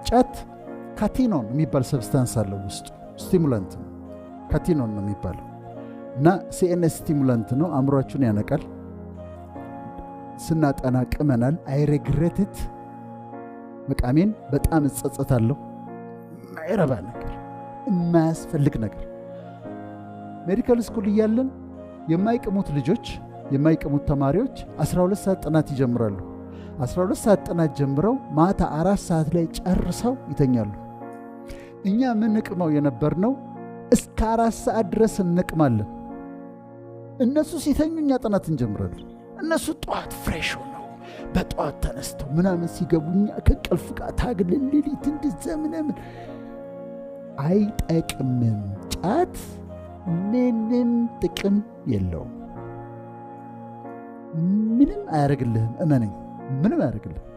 ጫት ካቲኖን የሚባል ሰብስታንስ አለው ውስጡ። ስቲሙላንት ነው፣ ካቲኖን ነው የሚባለው እና ሲኤንኤስ ስቲሙላንት ነው። አእምሯችሁን ያነቃል። ስናጠና ቅመናል። አይ ሬግሬትት መቃሜን በጣም እጸጸታለሁ። ማይረባ ነገር፣ የማያስፈልግ ነገር። ሜዲካል ስኩል እያለን የማይቅሙት ልጆች፣ የማይቅሙት ተማሪዎች 12 ሰዓት ጥናት ይጀምራሉ። 12 ሰዓት ጥናት ጀምረው ማታ 4 ሰዓት ላይ ጨርሰው ይተኛሉ። እኛ ምንቅመው የነበርነው እስከ 4 ሰዓት ድረስ እንቅማለን። እነሱ ሲተኙ እኛ ጥናት እንጀምራለን። እነሱ ጠዋት ፍሬሽ ሆነው በጠዋት ተነስተው ምናምን ሲገቡ እኛ ከእንቅልፍ ጋር ታግለን ሌሊት እንደዛ ምናምን። አይጠቅምም። ጫት ምንም ጥቅም የለውም። ምንም አያደርግልህም። እመነኝ፣ ምንም አያደርግልህም።